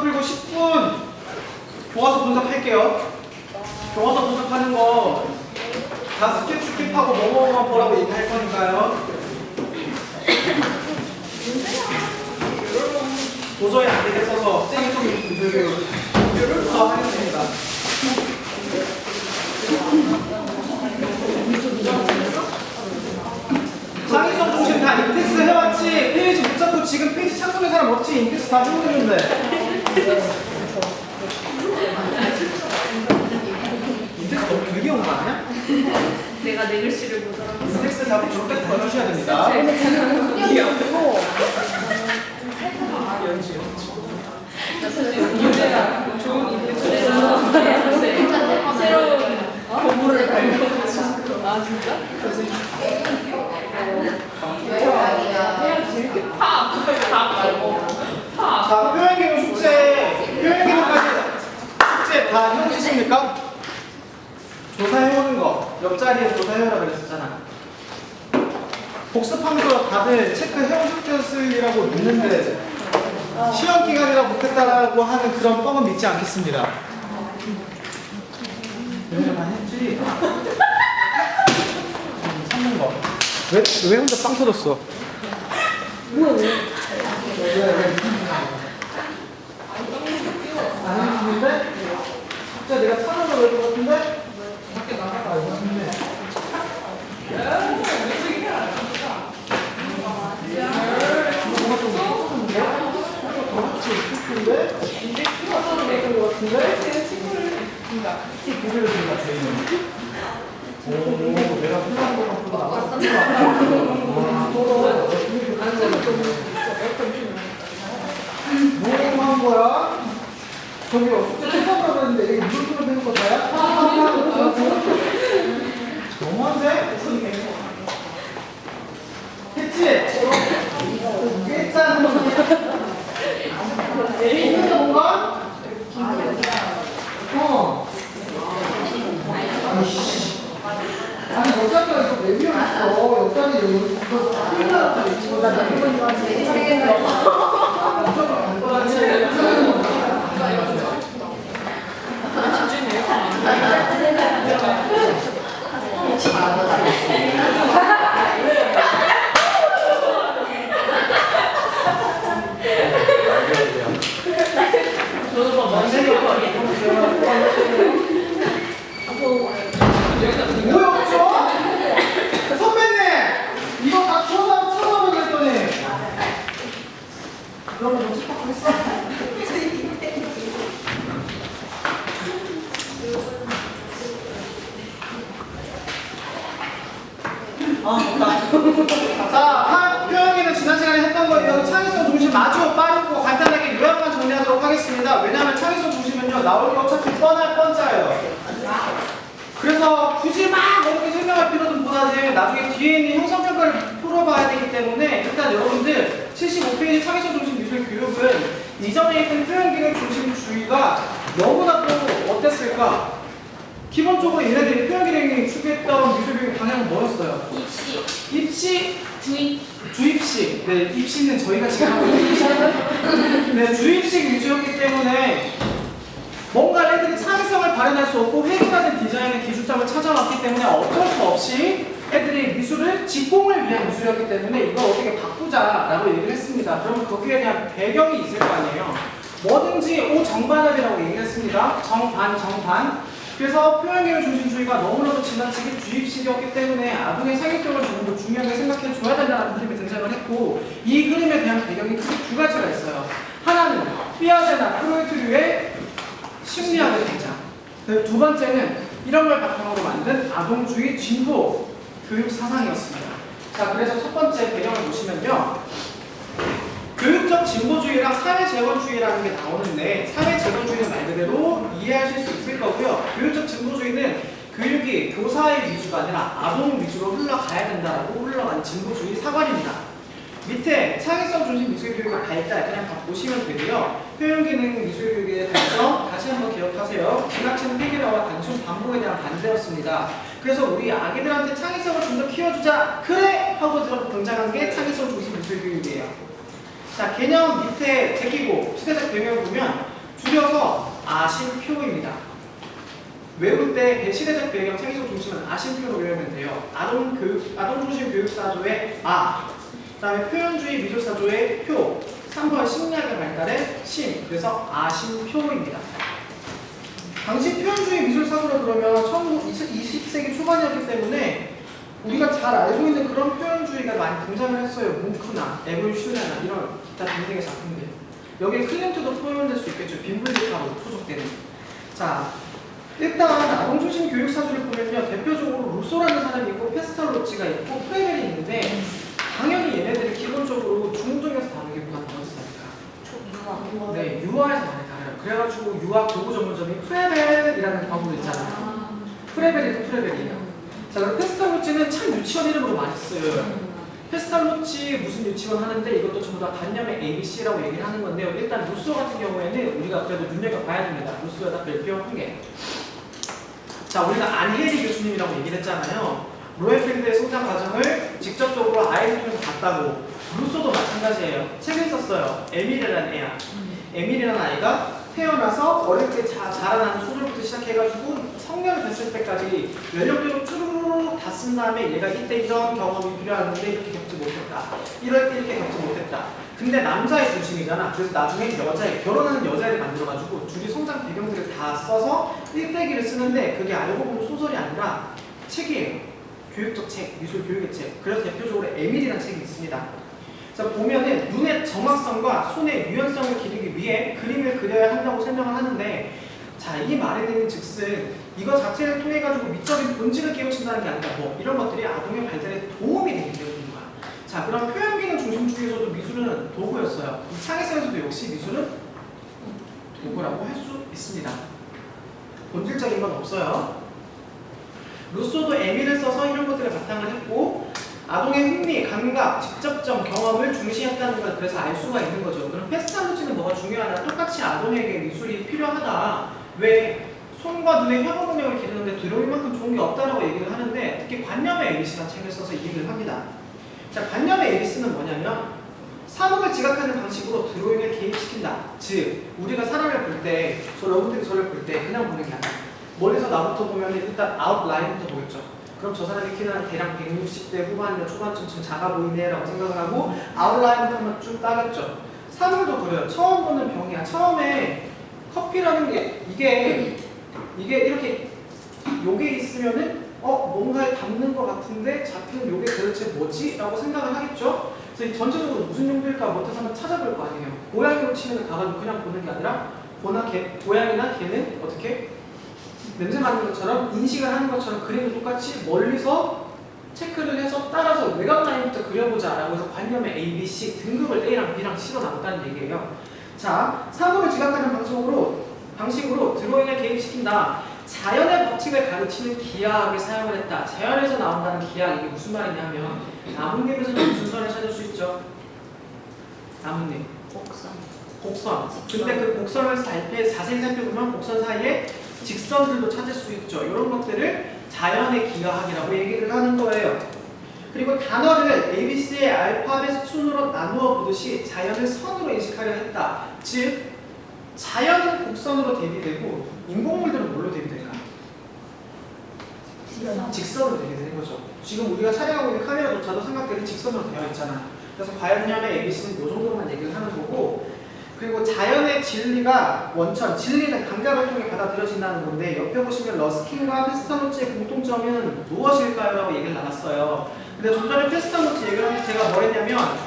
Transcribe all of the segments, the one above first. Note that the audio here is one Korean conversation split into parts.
풀고 10분 교과서 분석할게요. 교과서 분석하는 거 다 스킵하고 뭐뭐만 보라고 얘기할 거니까요. 도저히 안 되겠어서 쌤이 좀 더 하겠습니다. 창의성 중심 다 인텍스 해왔지? 페이지 못 잡고 지금 페이지 착성된 사람 없지? 인텍스 다 해오는데 인텍스 너무 길게 온 거 아니야? 내가 내 글씨를 못 알아. 인텍스 잡고 저렇게 걸어주셔야 됩니다. 유재가 좋은 이불 새로운 고무를 발견했어. 아 진짜? 자, 표현기능 숙제, 표현기능까지 숙제 다 해오셨습니까? 조사해오는 거, 옆자리에 조사해오라 그랬었잖아. 복습하면서 다들 체크해오셨으리라고 믿는데 시험 기간이라 못했다라고 하는 그런 뻥은 믿지 않겠습니다. 많이 했지? 참는 거. 왜 혼자 빵 터졌어? 안 했는데? 진짜 내가 찾아서 그럴 것 같은데? 밖에 나가봐, 이거 같은데. 뭔가 좀 무서운데? 더 같이 있을 텐데? 찾아서 것 같은데? 기회를 준다, 저희는. 오, 내가 필요한 것보다 나갔어. 뭐 한 거야? 저기요, 숙제 책임다고 했는데 이게 무슨 소리 되는 거야? 너무한데? 했지? 이게 했잖아. 했는데 뭔가? 아니 여자가 이거 왜 비워놨어? 여자는 여기 뭐야 없어? 선배님! 이거 다 쳐다보고 그랬더니 그러면 너 찝박했어? 자, 표현기는 지난 시간에 했던 거예요. 창의성 중심 마주 빠르고 간단하게 요약만 정리하도록 하겠습니다. 왜냐하면 창의성 중심은요 나올 게 어차피 뻔할 뻔짜예요. 그래서 굳이 막 어렵게 설명할 필요는 보다는 나중에 뒤에 있는 형성평가를 풀어봐야 되기 때문에 일단 여러분들 75페이지 창의성 중심 미술 교육은 이전에 있던 표현기능 중심주의가 너무나 또 어땠을까? 기본적으로 얘네들이 표현기능이 추구했던 미술교육 방향은 뭐였어요? 입시? 주입식. 네, 입시는 저희가 지금 하고 있는 입시. 네, 주입식 위주였기 때문에 뭔가 애들이 창의성을 발현할 수 없고 획일화된 디자인의 기준점을 찾아왔기 때문에 어쩔 수 없이 애들이 미술을 직공을 위한 미술이었기 때문에 이걸 어떻게 바꾸자라고 얘기를 했습니다. 그러면 거기에 대한 배경이 있을 거 아니에요. 뭐든지 오정반합이라고 얘기를 했습니다. 정반. 그래서 표현기능 중심주의가 너무나도 지나치게 주입식이었기 때문에 아동의 창의성을 조금 더 중요하게 생각해줘야 된다는 그림이 등장을 했고 이 그림에 대한 배경이 크게 두 가지가 있어요. 하나는 피아제나 프로이트류의 심리학의 등장. 두 번째는 이런 걸 바탕으로 만든 아동주의 진보 교육 사상이었습니다. 자, 그래서 첫 번째 배경을 보시면요. 교육적 진보주의랑 사회재건주의라는 게 나오는데 사회재건주의는 말 그대로 이해하실 수 있을 거고요. 교육적 진보주의는 교육이 교사의 위주가 아니라 아동 위주로 흘러가야 된다라고 흘러간 진보주의 사관입니다. 밑에 창의성 중심 미술교육의 발달 그냥 다 보시면 되고요. 표현기능 미술교육의 단점 다시 한번 기억하세요. 지나친 획일화와 단순 반복에 대한 반대였습니다. 그래서 우리 아기들한테 창의성을 좀 더 키워주자 그래! 하고 등장한 게 창의성 중심 미술교육이에요. 자, 개념 밑에 제끼고 시대적 배경을 보면 줄여서 아심표입니다. 외울 때 시대적 배경, 창의적 중심은 아심표로 외우면 돼요. 아동중심 교육사조의 아, 그 다음에 표현주의 미술사조의 표, 3번 심리학의 발달의 심, 그래서 아심표입니다. 당시 표현주의 미술사조로 그러면 20세기 초반이었기 때문에 우리가 잘 알고 있는 그런 표현주의가 많이 등장을 했어요. 뭉크나 에본 슐레나 이런 기타 등등의 작품들. 여기에 클림트도 포함될 수 있겠죠. 빈블리카로 소속되는. 자, 일단 아동중심 교육사조를 보면요. 대표적으로 루소라는 사람이 있고 페스탈로치가 있고 프레벨이 있는데 당연히 얘네들이 기본적으로 중동에서 다루게 보다 어디서 네, 유아에서 많이 다뤄요. 그래가지고 유아 교구 전문점이 프레벨이라는 광고도 있잖아요. 프레벨이고 프레벨이에요. 자, 그럼 페스탈로치는 참 유치원 이름으로 많이 써요. 페스탈로치 무슨 유치원 하는데 이것도 전부 다 관념의 ABC라고 얘기를 하는 건데요. 일단 루소 같은 경우에는 우리가 그래도 눈여겨봐야 됩니다. 루소에 다 별표 한 개. 자, 우리가 안헤리 교수님이라고 얘기를 했잖아요. 로엔필드의 성장 과정을 직접적으로 아이를 통해서 봤다고. 루소도 마찬가지예요. 책을 썼어요. 에밀이라는 애야. 에밀이라는 아이가 태어나서 어릴 때 자라나는 소절부터 시작해가지고 성년이 됐을 때까지 연령대로 쭈르륵 다 쓴 다음에 얘가 이때 이런 경험이 필요한데 이렇게 겪지 못했다. 이럴 때 이렇게 겪지 못했다. 근데 남자의 중심이잖아. 그래서 나중에 결혼하는 여자를 만들어가지고 줄이 성장 배경들을 다 써서 일대기를 쓰는데 그게 알고 보면 소설이 아니라 책이에요. 교육적 책, 미술 교육의 책. 그래서 대표적으로 에밀이라는 책이 있습니다. 자, 보면은 눈의 정확성과 손의 유연성을 기르기 위해 그림을 그려야 한다고 설명을 하는데, 자, 이 말에 대한 즉슨 이거 자체를 통해 가지고 미적인 본질을 깨우친다는 게 아니라 뭐 이런 것들이 아동의 발달에 도움이 되는 거야. 자, 그럼 표현 기능 중심 중에서도 미술은 도구였어요. 이 창의성에서도 역시 미술은 도구라고 할 수 있습니다. 본질적인 건 없어요. 루소도 에밀을 써서 이런 것들을 바탕을 했고, 아동의 흥미, 감각, 직접적 경험을 중시했다는 걸 그래서 알 수가 있는 거죠. 그럼 페스탈로치는 뭐가 중요하냐? 똑같이 아동에게 미술이 필요하다. 왜? 손과 눈의 협업 능력을 기르는데 드로잉만큼 좋은 게 없다라고 얘기를 하는데, 특히 관념의 에비스라는 책을 써서 이 얘기를 합니다. 자, 관념의 에비스는 뭐냐면 사물을 지각하는 방식으로 드로잉을 개입시킨다. 즉, 우리가 사람을 볼 때, 여러분들이 저를 볼 때 그냥 보는 게 아니라 멀리서 나부터 보면 일단 아웃라인부터 보였죠. 그럼 저 사람의 키는 대략 160대 후반이나 초반쯤 좀 작아 보이네 라고 생각을 하고 아웃라인부터 한번 쭉 따겠죠. 사물도 그래요. 처음 보는 병이야. 처음에 커피라는 게 이게 이렇게 요게 있으면은 뭔가에 닿는 것 같은데 잡히는 요게 도대체 뭐지? 라고 생각을 하겠죠. 그래서 이 전체적으로 무슨 용도일까 못해서 한번 찾아볼 거 아니에요. 고양이로 치면 가가지고 그냥 보는 게 아니라 고양이나 개는 어떻게 냄새 맡는 것처럼 인식을 하는 것처럼 그림을 똑같이 멀리서 체크를 해서 따라서 외곽 라인부터 그려보자 라고 해서 관념의 A, B, C 등급을 A랑 B랑 C로 나눴다는 얘기예요. 자, 사물을 지각하는 방식으로 드로잉을 개입시킨다. 자연의 법칙을 가르치는 기하학을 사용을 했다. 자연에서 나온다는 기하학, 이게 무슨 말이냐면 나뭇잎에서는 무슨 선을 찾을 수 있죠? 나뭇잎. 곡선. 근데 그 곡선을 자세히 살펴보면 곡선 사이에 직선들도 찾을 수 있죠. 이런 것들을 자연의 기하학이라고 얘기를 하는 거예요. 그리고 단어를 ABC의 알파벳 순으로 나누어 보듯이 자연을 선으로 인식하려 했다. 즉, 자연은 곡선으로 대비되고 인공물들은 뭘로 대비될까? 직선으로 대비되는 거죠. 지금 우리가 촬영하고 있는 카메라조차도 삼각대는 직선으로 되어 있잖아. 그래서 과연냐면 ABC는 이 정도로만 얘기를 하는 거고, 그리고 자연의 진리가 원천, 진리는 감각을 통해 받아들여진다는 건데, 옆에 보시면 러스킨과 페스탈로치의 공통점은 무엇일까요? 라고 얘기를 나눴어요. 근데 좀 전에 페스탈로치 얘기를 하면서 제가 뭐 했냐면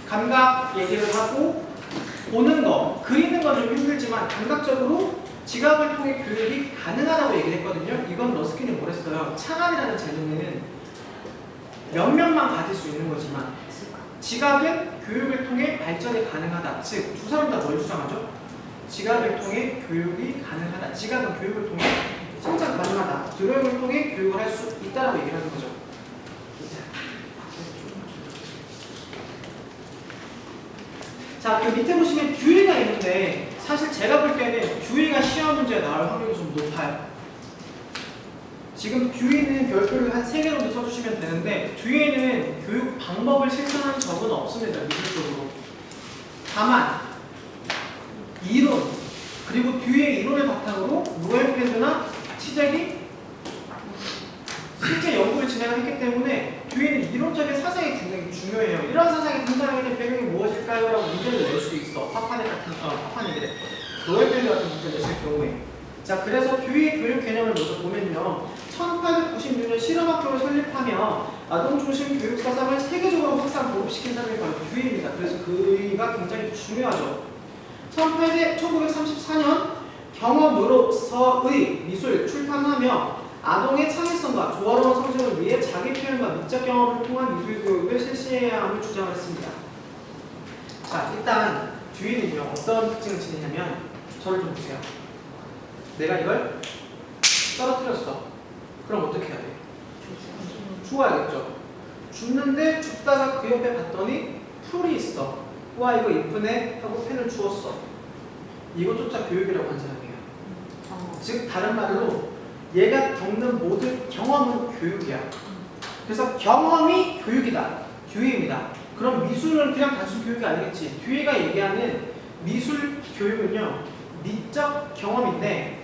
감각 얘기를 하고 보는 거, 그리는 건 좀 힘들지만 감각적으로 지각을 통해 교육이 가능하다고 얘기를 했거든요. 이건 러스킨이 뭘 했어요? 창안이라는 재능은 몇 명만 가질 수 있는 거지만 지각은 교육을 통해 발전이 가능하다. 즉, 두 사람 다 뭘 주장하죠? 지각을 통해 교육이 가능하다. 지각은 교육을 통해 성장 가능하다. 드로잉을 통해 교육을 할 수 있다라고 얘기를 하는 거죠. 자, 그 밑에 보시면 듀이가 있는데 사실 제가 볼 때는 듀이가 시험 문제에 나올 확률이 좀 높아요. 지금 듀이는 별표를 한 3개 정도 써주시면 되는데 듀이는 교육 방법을 실천한 적은 없습니다. 미술적으로. 다만 이론, 그리고 뒤에 이론을 바탕으로 로엔펠드나 치잭이 실제 연구를 진행했기 때문에 뒤에는 이론적인 사상이 굉장히 중요해요. 이런 사상이 등장하게 된 배경이 무엇일까요? 라고 문제를 낼 수도 있어. 파파네기래. 로엔펠드 같은 문제를 냈을 경우에. 자, 그래서 듀이의 교육 개념을 먼저 보면요. 1896년 실험학교를 설립하며 아동중심 교육 사상을 세계적으로 확산 보급시킨 사람이 바로 듀이입니다. 그래서 그가 굉장히 중요하죠. 1934년 경험으로서의 미술 출판하며 아동의 창의성과 조화로운 성장을 위해 자기 표현과 미적 경험을 통한 미술 교육을 실시해야 함을 주장했습니다. 자, 일단 듀이는요 어떤 특징을 지니냐면 저를 좀 보세요. 내가 이걸 떨어뜨렸어. 그럼 어떻게 해야 돼? 주워야겠죠. 줍는데 줍다가 그 옆에 봤더니 풀이 있어. 와 이거 이쁘네 하고 펜을 주웠어. 이것조차 교육이라고 하는 사람이에요. 즉 다른 말로 얘가 겪는 모든 경험은 교육이야. 그래서 경험이 교육이다. 듀이입니다. 그럼 미술은 그냥 단순 교육이 아니겠지. 듀이가 얘기하는 미술 교육은요 미적 경험인데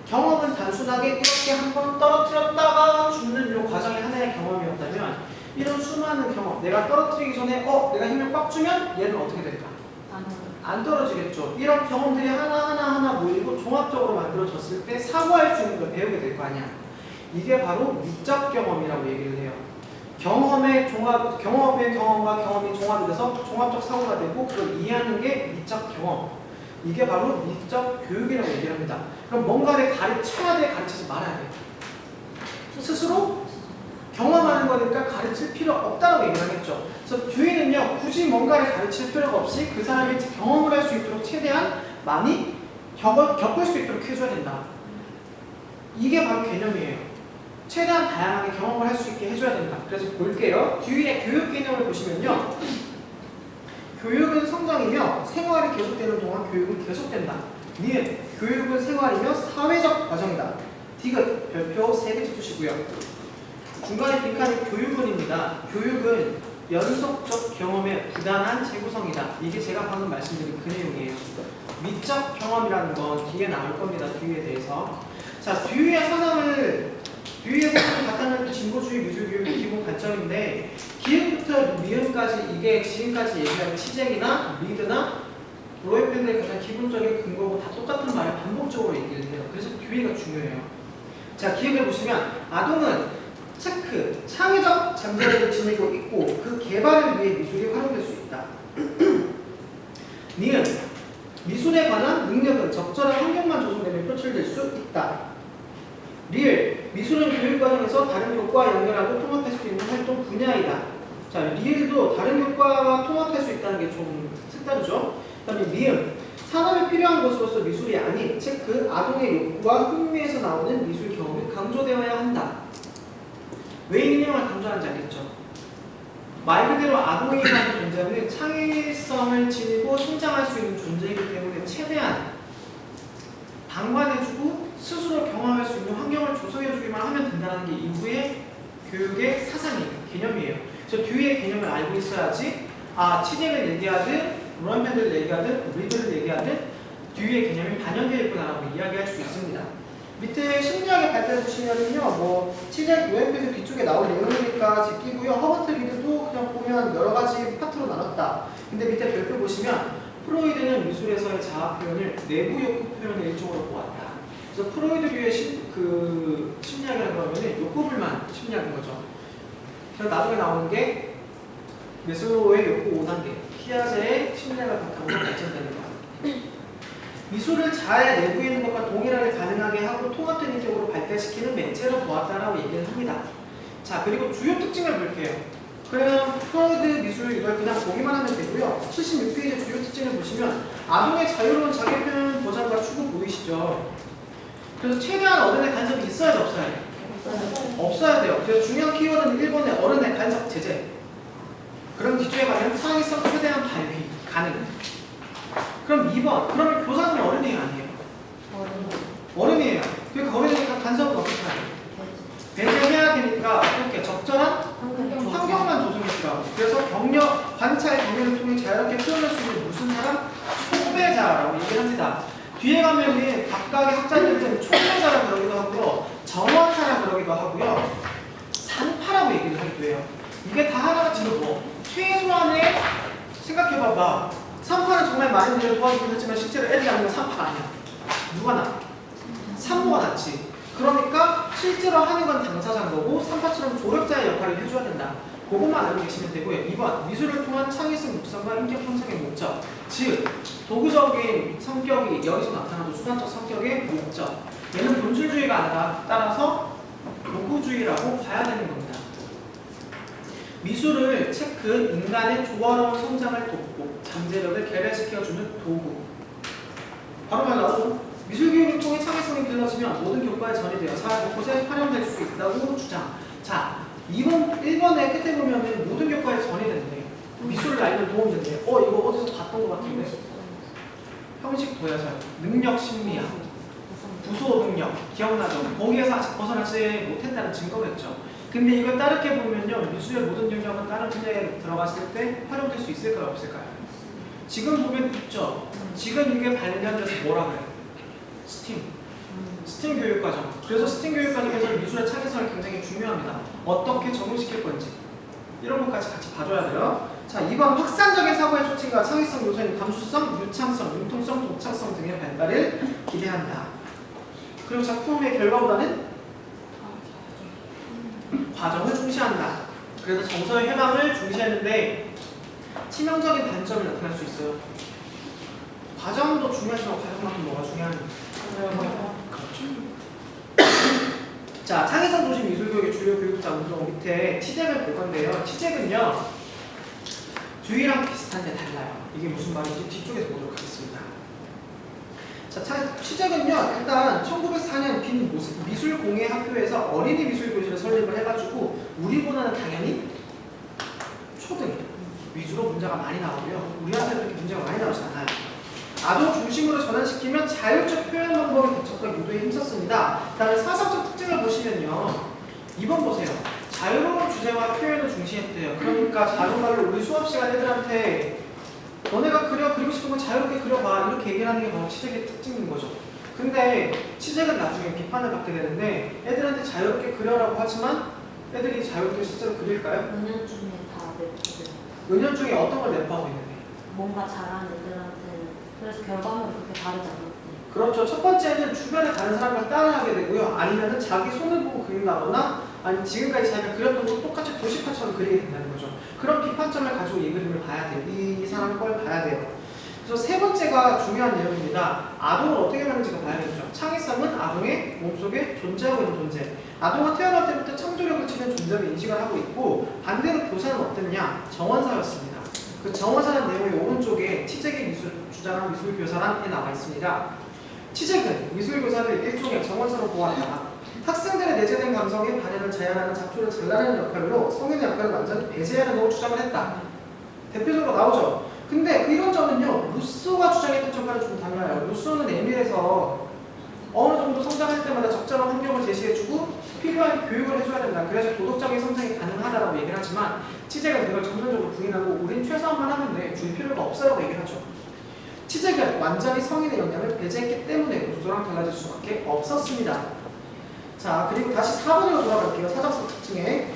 경험은 단순하게 이렇게 한번 떨어뜨렸다가 줍는 이 과정이 하나의 경험이었다면 이런 수많은 경험, 내가 떨어뜨리기 전에 내가 힘을 꽉 주면 얘는 어떻게 될까? 안 떨어지겠죠. 이런 경험들이 하나하나 모이고 종합적으로 만들어졌을 때 사고할 수 있는 걸 배우게 될 거 아니야. 이게 바로 미적 경험이라고 얘기를 해요. 경험의 경험과 경험이 종합이 돼서 종합적 사고가 되고 그걸 이해하는 게 미적 경험. 이게 바로 미적 교육이라고 얘기를 합니다. 그럼 뭔가를 가르쳐야 돼, 가르치지 말아야 돼? 스스로 경험하는 거니까 가르칠 필요 없다고 얘기를 하겠죠. 그래서 듀이는요 굳이 뭔가를 가르칠 필요가 없이 그 사람이 경험을 할 수 있도록 최대한 많이 겪을 수 있도록 해줘야 된다. 이게 바로 개념이에요. 최대한 다양하게 경험을 할 수 있게 해줘야 된다. 그래서 볼게요. 듀이의 교육 개념을 보시면요. 교육은 성장이며 생활이 계속되는 동안 교육은 계속된다. 니은 교육은 생활이며 사회적 과정이다. 디귿 별표 3개 쳐주시고요. 중간에 빈칸이 교육은입니다. 교육은 연속적 경험의 부단한 재구성이다. 이게 제가 방금 말씀드린 그 내용이에요. 미적 경험이라는 건 뒤에 나올 겁니다. 듀이에 대해서. 자, 듀이의 사상을 바탕으로 진보주의 미술교육의 기본 관점인데 기흥부터 미음까지 이게 지금까지 얘기하는 치잭이나 리드나 로엔펠드의 가장 기본적인 근거고 다 똑같은 말을 반복적으로 얘기를 해요. 그래서 듀이가 중요해요. 자, 기억해 보시면 아동은 체크, 창의적 잠재력을 지니고 있고 그 개발을 위해 미술이 활용될 수 있다. 니은 미술에 관한 능력은 적절한 환경만 조성되면 표출될 수 있다. 리을 미술은 교육 과정에서 다른 교과와 연결하고 통합할 수 있는 활동 분야이다. 자, 리을도 다른 교과와 통합할 수 있다는 게 좀 색다르죠. 그다음에 미음 산업에 필요한 것으로서 미술이 아닌 체크 아동의 욕구와 흥미에서 나오는 미술 경험이 강조되어야 한다. 왜 이 내용을 강조하는지 알겠죠? 말 그대로 아동이라는 존재는 창의성을 지니고 성장할 수 있는 존재이기 때문에 최대한 방관해주고 스스로 경험할 수 있는 환경을 조성해주기만 하면 된다는 게 이후의 교육의 사상이에요. 개념이에요. 그래서 듀이의 개념을 알고 있어야지 치잭을 얘기하든 로엔펠드를 얘기하든 리드를 얘기하든 듀이의 개념이 반영되어 있구나라고 이야기할 수 있습니다. 밑에 심리학의 발달을 보시면은요, 치잭, 로엔펠드 뒤쪽에 나올 내용이니까 제끼고요. 허버트 리드도 그냥 보면 여러 가지 파트로 나눴다. 근데 밑에 별표 보시면 프로이드는 미술에서의 자아 표현을 내부 욕구 표현의 일종으로 보았다. 그래서 프로이드류의 심리학이라고 하면은 욕구불만 심리학인 거죠. 그래서 나중에 나오는 게 메슬로우의 욕구 5단계, 피아제의 심리학을 바탕으로 발전되는 거예요. 미술을 자아의 내부에 있는 것과 동일하게 가능하게 하고 통합된 인격으로 발달시키는 매체로 보았다라고 얘기를 합니다. 자, 그리고 주요 특징을 볼게요. 그러면 프로이드 미술 이걸 그냥 보기만 하면 되고요. 76페이지 주요 특징을 보시면 아동의 자유로운 자기 표현 보장과 추구 보이시죠? 그래서 최대한 어른의 간섭이 있어야 돼, 없어야 돼? 없어야 돼요. 그래서 중요한 키워드는 1번의 어른의 간섭 제재. 그럼 뒤쪽에 가면 창의성 최대한 발휘 가능. 그럼 2번. 그러면 교사는 어른이에요, 아니에요? 어른이에요. 그러니까 어른이니까 간섭은 어떻게 해야 돼요? 배제해야 되니까 이렇게 적절한 환경만 조성해주라고. 그래서 관찰 경험을 통해 자유롭게 표현할 수 있는 무슨 사람? 초배자라고 얘기를 합니다. 뒤에 가면은 각각의 학자들은 총무자라 그러기도 하고요, 정원사라 그러기도 하고요, 산파라고 얘기를 하기도 해요. 이게 다 하나같이 뭐 최소한의 생각해봐봐. 산파는 정말 많은 일을 도와주긴 하지만 실제로 애들이 아니면 산파가 아니야. 누가 나? 산모가 낫지. 그러니까 실제로 하는 건 당사자인 거고 산파처럼 조력자의 역할을 해줘야 된다. 그것만 알고 계시면 되고요. 2번 미술을 통한 창의성 육성과 인격 형성의 목적, 즉 도구적인 성격이 여기서 나타나도 수단적 성격의 목적, 얘는 본질주의가 아니라 따라서 도구주의라고 봐야 되는 겁니다. 미술을 체크, 인간의 조화로운 성장을 돕고 잠재력을 개발시켜주는 도구. 바로 말 나오죠. 미술교육을 통해 창의성이 길러지면 모든 교과에 전이되어 사회 곳곳에 활용될 수 있다고 주장. 자, 1번의 끝에 보면은 모든 교과에 전이된대. 미술을 알면 도움된대. 이거 어디서 봤던 것 같은데? 형식 도야설, 능력 심리학, 부소 능력, 기억나죠? 거기에서 아직 벗어나지 못했다는 증거겠죠. 근데 이걸 따르게 보면요, 미술의 모든 영역은 다른 분야에 들어갔을 때 활용될 수 있을까요, 없을까요? 지금 보면 있죠. 지금 이게 발견돼서 뭐라 그래? 스팀 교육과정. 그래서 스팀 교육과정에서 미술의 창의성이 굉장히 중요합니다. 어떻게 적용시킬 건지 이런 것까지 같이 봐줘야 돼요. 자, 2번 확산적인 사고의 촉진과 창의성 요소인 감수성, 유창성, 융통성, 독창성 등의 발달을 기대한다. 그리고 작품의 결과보다는 과정을 중시한다. 그래서 정서의 해방을 중시했는데 치명적인 단점이 나타날 수 있어요. 과정도 중요하지만 과정만큼 뭐가 중요한지. 자, 창의성 중심 미술교육의 주요 교육자 운동 밑에 치잭을 볼 건데요. 치잭은요, 뒤랑 비슷한데 달라요. 이게 무슨 말인지 뒤쪽에서 보도록 하겠습니다. 자, 치잭은요, 일단 1904년 빈 미술공예 학교에서 어린이 미술교실을 설립을 해가지고 우리보다는 당연히 초등 위주로 문제가 많이 나오고요. 우리한테 그렇게 문제가 많이 나오지 않아요. 아동 중심으로 전환시키면 자율적 표현 방법의 개척과 유도에 힘썼습니다. 다음에 사상적 특징을 보시면요. 2번 보세요. 자유로운 주제와 표현을 중시했대요. 그러니까 자유말로 우리 수업 시간 애들한테 너네가 그리고 싶은 거 자유롭게 그려봐 이렇게 얘기를 하는 게 바로 치잭의 특징인 거죠. 근데 치잭은 나중에 비판을 받게 되는데 애들한테 자유롭게 그려라고 하지만 애들이 자유롭게 실제로 그릴까요? 은연중에 다 냅두고 은연중에 어떤 걸 내포하고 있는데? 뭔가 잘하는 애들한테는 그래서 결과물은 그렇게 다르지 않았어요. 그렇죠. 첫 번째는 주변에 다른 사람을 따라하게 되고요. 아니면은 자기 손을 보고 그린다거나 아니면 지금까지 자기가 그렸던 걸 똑같이 도시화처럼 그리게 된다는 거죠. 그런 비판점을 가지고 이 그림을 봐야 돼요. 이 사람의 걸 봐야 돼요. 그래서 세 번째가 중요한 내용입니다. 아동을 어떻게 만드는지가 봐야겠죠. 창의성은 아동의 몸속에 존재하고 있는 존재. 아동은 태어날 때부터 창조력을 지닌 존재를 인식을 하고 있고 반대로 교사는 어땠냐? 정원사였습니다. 그 정원사라는 내용이 오른쪽에 치잭의 미술 주장한 미술교사란에 나와 있습니다. 치잭은 미술교사를 일종의 정원사로 보았다. 학생들의 내재된 감성의 반응을 자연하는 작초를 잘라내는 역할로 성인의 역할을 완전히 배제하는 주장을 했다. 대표적으로 나오죠. 근데 이런 점은요, 루소가 주장했던 점과는 좀 달라요. 루소는 에밀에서 어느 정도 성장할 때마다 적절한 환경을 제시해주고 필요한 교육을 해줘야 된다. 그래서 도덕적인 성장이 가능하다고 얘기를 하지만 치잭은 그걸 전면적으로 부인하고 우린 최소한만 하면 돼. 줄 필요가 없어라고 얘기를 하죠. 치잭은 완전히 성인의 영향을 배제했기 때문에 루소랑 달라질 수밖에 없었습니다. 자, 그리고 다시 4번으로 돌아갈게요. 사적성 특징에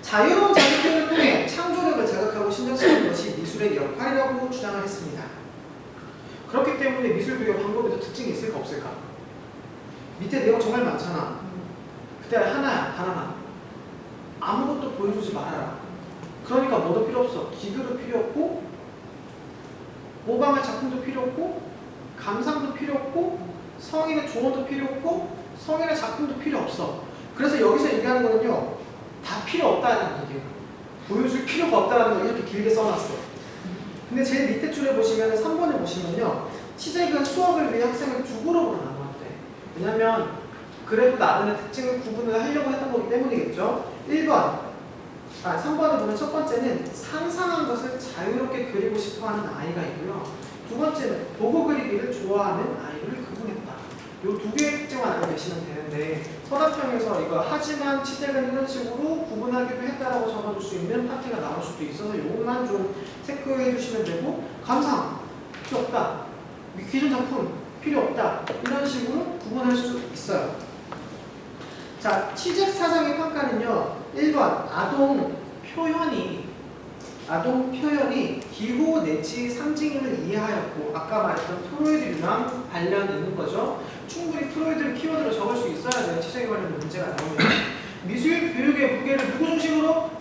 자유로운 자기 표현을 통해 창조력을 자극하고 신장시키는 것이 미술의 역할이라고 주장을 했습니다. 그렇기 때문에 미술교육 방법에도 특징이 있을까 없을까? 밑에 내용 정말 많잖아. 그때 하나야, 단 하나. 아무것도 보여주지 말아라. 그러니까 뭐도 필요 없어. 기교도 필요 없고 모방할 작품도 필요 없고 감상도 필요 없고 성인의 조언도 필요 없고 성인의 작품도 필요 없어. 그래서 여기서 얘기하는 거는요, 다 필요 없다는 얘기예요. 보여줄 필요가 없다는 걸 이렇게 길게 써놨어. 근데 제일 밑에 줄에 보시면 3번에 보시면요, 치잭은 수업을 위해 학생을 두 그룹으로 나누었대. 왜냐면 그래도 나름의 특징을 구분을 하려고 했던 거기 때문이겠죠. 3번에 보면 첫 번째는 상상한 것을 자유롭게 그리고 싶어하는 아이가 있고요. 두 번째는 보고 그리기를 좋아하는 아이를 구분했다. 이 두 개의 특징만 알고 계시면 되는데 서답형에서 이거 하지만 치잭은 이런 식으로 구분하기도 했다라고 적어줄 수 있는 파트가 나올 수도 있어서 이것만 좀 체크해 주시면 되고 감상 필요 없다. 기존 작품 필요 없다. 이런 식으로 구분할 수 있어요. 자, 취직 사상의 평가는요. 1번 아동 표현이 기호 내지 상징임을 이해하였고, 아까 말했던 프로이드 유형 관련 있는 거죠. 충분히 프로이드를 키워드로 적을 수 있어야 돼요. 취직에 관련 문제가 나오면. 미술 교육의 무게를 누구 중심으로?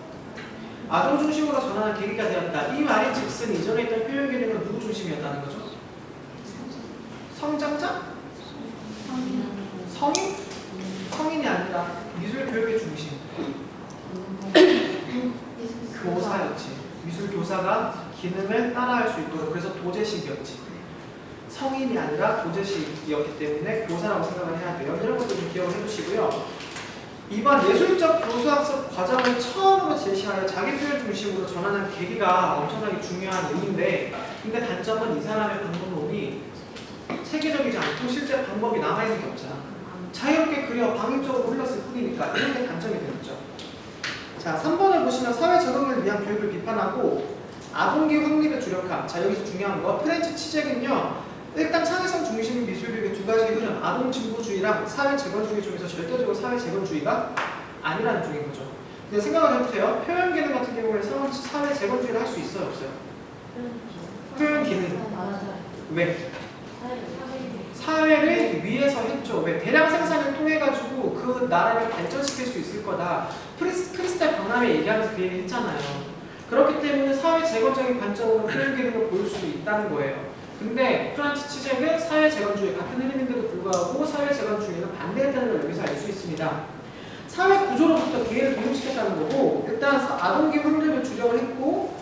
아동 중심으로 전환한 계기가 되었다. 이 말이 즉슨 이전에 있던 표현 개념은 누구 중심이었다는 거죠? 성장자? 성인? 성인이 아니라 미술 교육의 중심. 교사였지. 미술 교사가 기능을 따라할 수 있도록, 그래서 도제식이었지. 성인이 아니라 도제식이었기 때문에 교사라고 생각을 해야 돼요. 이런 것도 좀 기억을 해주시고요. 이번 예술적 교수학습 과정을 처음으로 제시하여 자기 표현 중심으로 전환한 계기가 엄청나게 중요한 의미인데, 근데 단점은 이 사람의 방법론이 체계적이지 않고 실제 방법이 남아있는 게 없잖아. 자유롭게 그려 방임적으로 흘렀을 뿐이니까 이런 게 단점이 되겠죠. 자, 3번을 보시면 사회 적응을 위한 교육을 비판하고 아동기 확립의 주력함. 자, 여기서 중요한 거 프렌치 치잭은요, 일단 창의성 중심 미술교육의 두 가지 흐름, 아동 진보주의랑 사회 재건주의 중에서 절대적으로 사회 재건주의가 아니라는 쪽인 거죠. 근데 생각을 해보세요. 표현 기능 같은 경우에 사회 재건주의를 할 수 있어요, 없어요? 표현 기능. 왜? 사회를 위해서 했죠. 왜? 대량 생산을 통해 가지고 그 나라를 발전시킬 수 있을 거다. 크리스탈 박람회 얘기하면서 그 얘기 했잖아요. 그렇기 때문에 사회 재건적인 관점으로 표현 기능을 보일 수 있다는 거예요. 근데 프란츠 치잭은 사회 재건주의 같은 흐름인데도 불구하고 사회 재건주의는 반대했다는 걸 여기서 알 수 있습니다. 사회 구조로부터 개인을 독립시켰다는 거고, 일단 아동기 확립을 주력을 했고,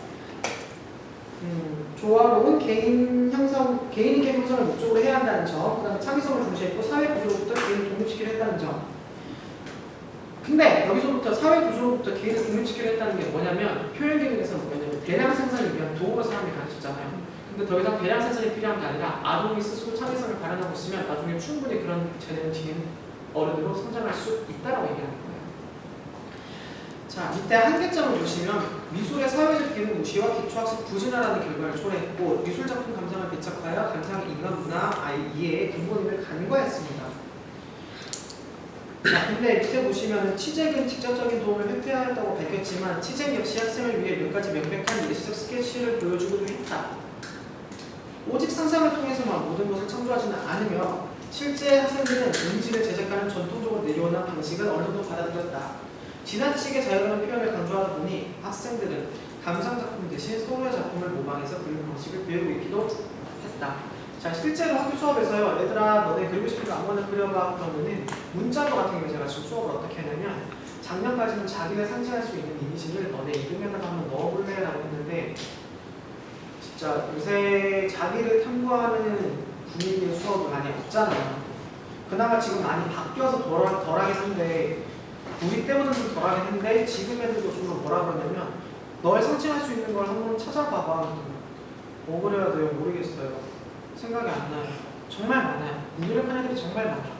조화로운 개인의 형성을 목적으로 해야 한다는 점, 그 다음에 창의성을 중시했고 사회 구조로부터 개인을 독립시키려 했다는 점. 근데 여기서부터 사회 구조로부터 개인을 독립시키려 했다는 게 뭐냐면, 표현 기능에서는 뭐냐면 대량 생산을 위한 도구로 사람이 가르쳤잖아요. 근데 더 이상 대량 생산이 필요한 게 아니라 아동이 스스로 창의성을 발현하고 있으면 나중에 충분히 그런 제대로 지닌 어른으로 성장할 수 있다라고 얘기하는 거예요. 자, 이때 한계점을 보시면 미술의 사회적 기능 무시와 기초학습 부진화라는 결과를 초래했고, 미술작품 감상을 배척하여 감상의 인간 문화 이해의 근본임을 간과했습니다. 자, 근데 밑에 보시면 치잭은 직접적인 도움을 회피하였다고 밝혔지만 치잭 역시 학생을 위해 몇 가지 명백한 예시적 스케치를 보여주기도 했다. 오직 상상을 통해서만 모든 것을 창조하지는 않으며 실제 학생들은 음식을 제작하는 전통적으로 내려오는 방식을 어느 정도 받아들였다. 지나치게 자유로운 표현을 강조하다 보니 학생들은 감상작품 대신 서로의 작품을 모방해서 그리는 방식을 배우고 있기도 했다. 자, 실제로 학교 수업에서요, 얘들아 너네 그리고 싶은 거 아무거나 그려봐 그러면은 문자로 같은 경우에 제가 지금 수업을 어떻게 하냐면, 작년까지는 자기가 상징할 수 있는 이미지를 너네 이름에다가 한번 넣어볼래? 라고 했는데, 진짜 요새 자기를 탐구하는 분위기의 수업은 많이 없잖아요. 그나마 지금 많이 바뀌어서 덜하긴 한데, 우리 때보다는 좀 덜하긴 한데, 지금 애들도 좀 뭐라 그러냐면, 너의 상징할 수 있는 걸 한번 찾아봐봐. 뭐 그래야 돼요? 모르겠어요. 생각이 안 나요. 정말 많아요. 무기력한 애들이 정말 많아요.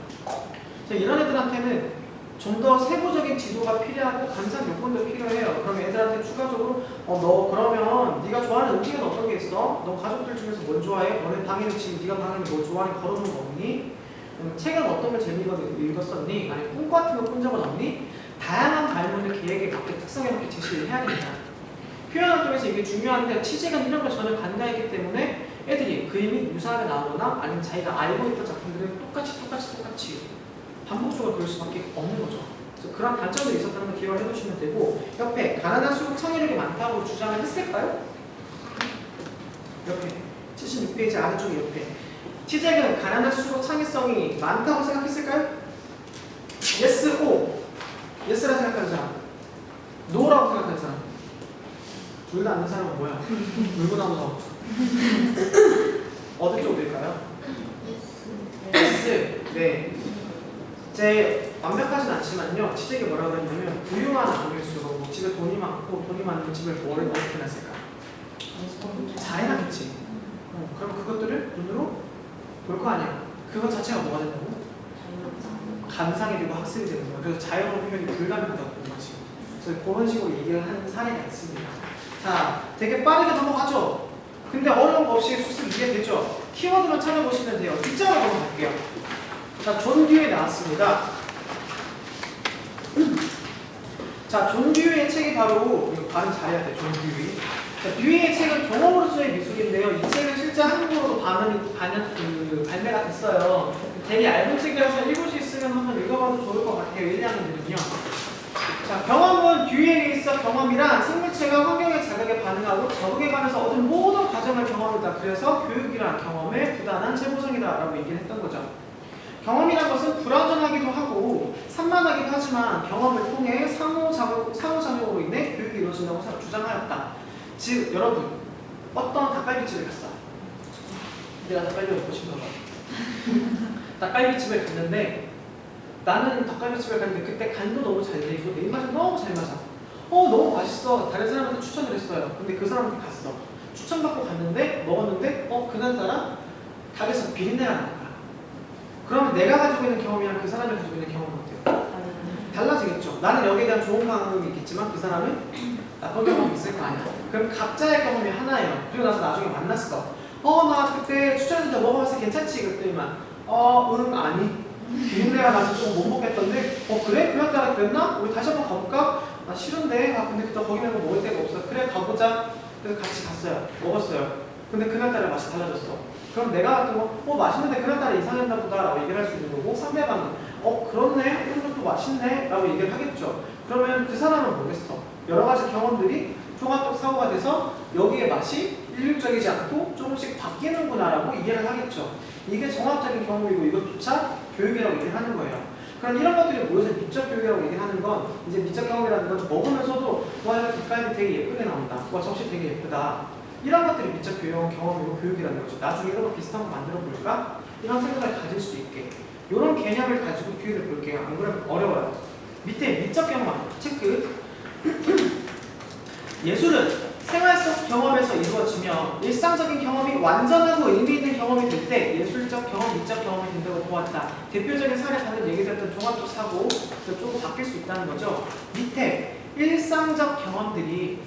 이런 애들한테는 좀 더 세부적인 지도가 필요하고 감상 요건도 필요해요. 그럼 애들한테 추가적으로 너 그러면 네가 좋아하는 음식은 어떤 게 있어? 너 가족들 중에서 뭘 좋아해? 너네 방에는 지금 네가 방에 뭐 좋아하는 걸어놓은 거 없니? 책은 어떤 걸 재미있게 읽었었니? 아니면 꿈 같은 거 꾼 적은 없니? 다양한 발문을 계획에 맞게 특성에 맞게 제시를 해야 됩니다. 표현 활동에서 이게 중요한데 치잭은 이런 걸 전혀 간과했기 때문에 애들이 그림이 유사하게 나오거나 아니면 자기가 알고 있던 작품들을 똑같이 반복적으로 그릴 수밖에 없는 거죠. 그래서 그런 단점들이 있었다는 걸 기억을 해두시면 되고, 옆에 가난할수록 창의력이 많다고 주장을 했을까요? 옆에 76페이지 아래쪽 옆에 치잭은 가난할수록 창의성이 많다고 생각했을까요? yes, o. yes라 생각하는 사람, no라고 생각하는 사람. 둘 다 아는 사람은 뭐야? 울고 나면서 어느 쪽일까요? yes. 네. 이제 완벽하진 않지만요. 치잭이 뭐라고 했냐면, 부유한 아동일수록 집에 돈이 많고 돈이 많으면 집을 뭘 어떻게 놨을까? 잘 해놨겠지. 그럼 그것들을 눈으로 볼 거 아니야. 그것 자체가 뭐가 된다고? 감상이 되고 학습이 되는 거야. 그래서 자유로운 표현이 불가능하다고 보는 거지. 그래서 그런 식으로 얘기를 하는 사례가 있습니다. 자, 되게 빠르게 넘어가죠? 근데 어려운 거 없이 수습 이해되죠? 키워드만 찾아보시면 돼요. 뒷자로 넘어갈게요. 자, 존 듀에 나왔습니다. 자, 존 듀의 책이 바로, 이거 발음 잘해야 돼, 존 듀이. 자, 듀이의 책은 경험으로서의 미술인데요. 이 책은 실제 한국어로도 발매가 됐어요. 되게 얇은 책이라서 읽을 수 있으면 한번 읽어봐도 좋을 것 같아요. 1, 2학년들은요. 자, 경험은 듀이에게 있어 경험이란 생물체가 환경의 자극에 반응하고 적응에 관해서 얻은 모든 과정을 경험이다. 그래서 교육이란 경험의 부단한 재보상이다 라고 얘기를 했던 거죠. 경험이란 것은 불완전하기도 하고 산만하기도 하지만 경험을 통해 상호작용으로 인해 교육이 이루어진다고 주장하였다. 즉 여러분 어떤 닭갈비집에 갔어. 내가 닭갈비 먹고 싶나 봐. 닭갈비집에 갔는데 나는 닭갈비집에 갔는데 그때 간도 너무 잘 돼 있고 내 입맛에 너무 잘 맞아. 너무 맛있어. 다른 사람한테 추천을 했어요. 근데 그 사람한테 갔어. 추천받고 갔는데 먹었는데 그날따라 닭에서 비린내가 나는 거야. 그러면 내가 가지고 있는 경험이랑 그 사람이 가지고 있는 경험은 어때요? 달라지겠죠. 나는 여기에 대한 좋은 경험이 있겠지만 그 사람은 나쁜 경험이 있을 거 아니야. 그럼 각자의 경험이 하나예요. 그리고 나서 나중에 만났어. 나 그때 추천해서 먹어봤을 때 괜찮지? 그랬더니만 아니 비린내가 나서 좀 못 먹겠던데 그래? 그날따라 그랬나? 우리 다시 한번 가볼까? 싫은데 근데 그때 거기 말고 먹을 데가 없어. 그래 가보자. 그래서 같이 갔어요. 먹었어요. 근데 그날따라 맛이 달라졌어. 그럼 내가 같은 거 맛있는데 그날따라 이상했나 보다 라고 얘기를 할 수 있는 거고 상대방은 그렇네? 오늘 또 맛있네? 라고 얘기를 하겠죠. 그러면 그 사람은 뭐겠어? 여러 가지 경험들이 종합적 사고가 돼서 여기에 맛이 일률적이지 않고 조금씩 바뀌는구나 라고 이해를 하겠죠. 이게 종합적인 경험이고 이것조차 교육이라고 얘기를 하는 거예요. 그럼 이런 것들이 모여서 미적 교육이라고 얘기를 하는 건 이제 미적 경험이라는 건 먹으면서도 와 이거 뒷갈비 되게 예쁘게 나온다. 와 접시 되게 예쁘다. 이런 것들이 미적 경험이고 교육이라는 거죠. 나중에 이런 거 비슷한 거 만들어 볼까? 이런 생각을 가질 수 있게 이런 개념을 가지고 교육을 볼게요. 안 그러면 어려워요. 밑에 미적 경험 체크. 예술은 생활 속 경험에서 이루어지며 일상적인 경험이 완전하고 의미 있는 경험이 될 때 예술적 경험, 미적 경험이 된다고 보았다. 대표적인 사례 방금 얘기했던 종합적 사고 조금 바뀔 수 있다는 거죠. 밑에 일상적 경험들이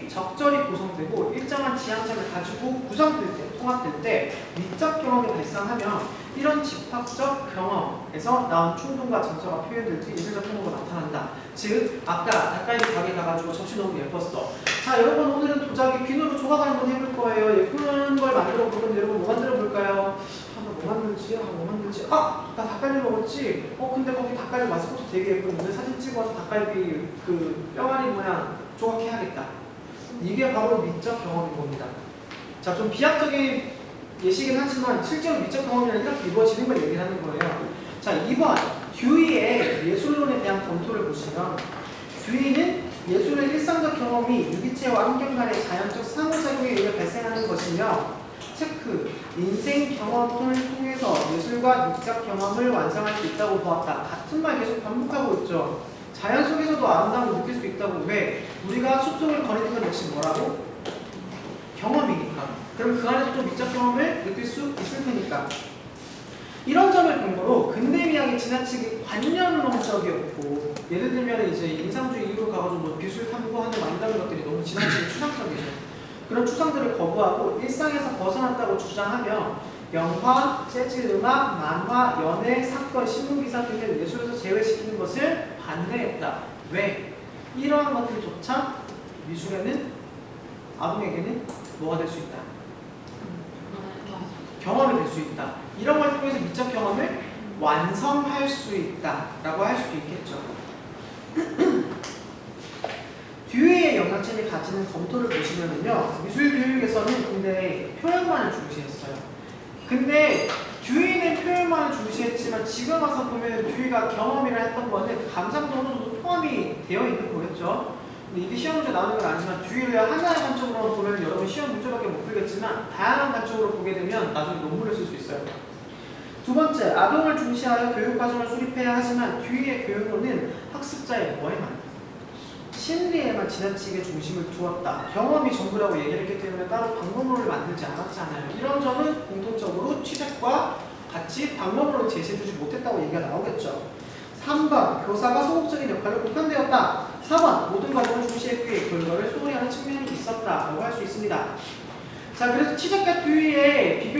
적절히 구성되고 일정한 지향점을 가지고 구성될 때, 통합될 때 미적 경험이 발생하면 이런 집합적 경험에서 나온 충동과 정서가 표현될 때 예술적 경험으로 나타난다. 즉 아까 닭갈비 가게 가가지고 접시 너무 예뻤어. 자 여러분 오늘은 도자기 비누로 조각 한번 해볼 거예요. 예쁜 걸 만들어 볼 건데 여러분 뭐 만들어 볼까요? 뭐 만들지? 나 닭갈비 먹었지? 근데 거기 닭갈비 마스코트 되게 예쁜데 사진 찍어서 닭갈비 그 뼈다리 모양 조각해야겠다. 이게 바로 미적 경험인 겁니다. 자, 좀 비약적인 예시긴 하지만 실제로 미적 경험이란 이렇게 이루어지는 걸 얘기를 하는 거예요. 자, 2번 듀이의 예술론에 대한 검토를 보시면 듀이는 예술의 일상적 경험이 유기체와 환경 간의 자연적 상호작용에 의해 발생하는 것이며 체크, 인생 경험을 통해서 예술과 미적 경험을 완성할 수 있다고 보았다. 같은 말 계속 반복하고 있죠. 자연 속에서도 아름다움을 느낄 수 있다고. 왜? 우리가 숲속을 거니는 건 역시 뭐라고? 경험이니까. 그럼 그 안에서 또 미적 경험을 느낄 수 있을 테니까. 이런 점을 근거로 근대미학이 지나치게 관념론적이었고 예를 들면 이제 인상주의 이후로 가가지고 뭐 기술 탐구하는 만다는 것들이 너무 지나치게 추상적이죠. 그런 추상들을 거부하고 일상에서 벗어났다고 주장하며 영화, 재즈 음악, 만화, 연애, 사건, 신문기사 등을 예술에서 제외시키는 것을 반대했다. 왜? 이러한 것들조차 미술에는 아동에게는 뭐가 될 수 있다? 경험이 될 수 있다. 이런 걸 통해서 미적 경험을 완성할 수 있다라고 할 수도 있겠죠. 듀이의 영향점이 가지는 검토를 보시면은요, 미술 교육에서는 근데 표현만을 중시했어요. 근데 듀이는 표현만을 중시했지만 지금 와서 보면 듀이가 경험이라 했던 거는 감상도 어느 정도 포함이 되어 있는 거겠죠. 근데 이게 시험 문제 나오는 건 아니지만 듀이를 하나의 관점으로 보면 여러분 시험 문제밖에 못 풀겠지만 다양한 관점으로 보게 되면 나중에 논문을 쓸 수 있어요. 두 번째, 아동을 중시하여 교육 과정을 수립해야 하지만 듀이의 교육론은 학습자의 뭐에만 심리에만 지나치게 중심을 두었다. 경험이 전부라고 얘기를 했기 때문에 따로 방법론을 만들지 않았잖아요. 이런 점은 공통적으로 취재과 같이 방법론을 제시해주지 못했다고 얘기가 나오겠죠. 3번, 교사가 소극적인 역할을 보편되었다. 4번, 모든 과정을 중시했기에 결과를 소홀히 하는 측면이 있었다라고 할 수 있습니다. 자, 그래서 치적과 투위의 비교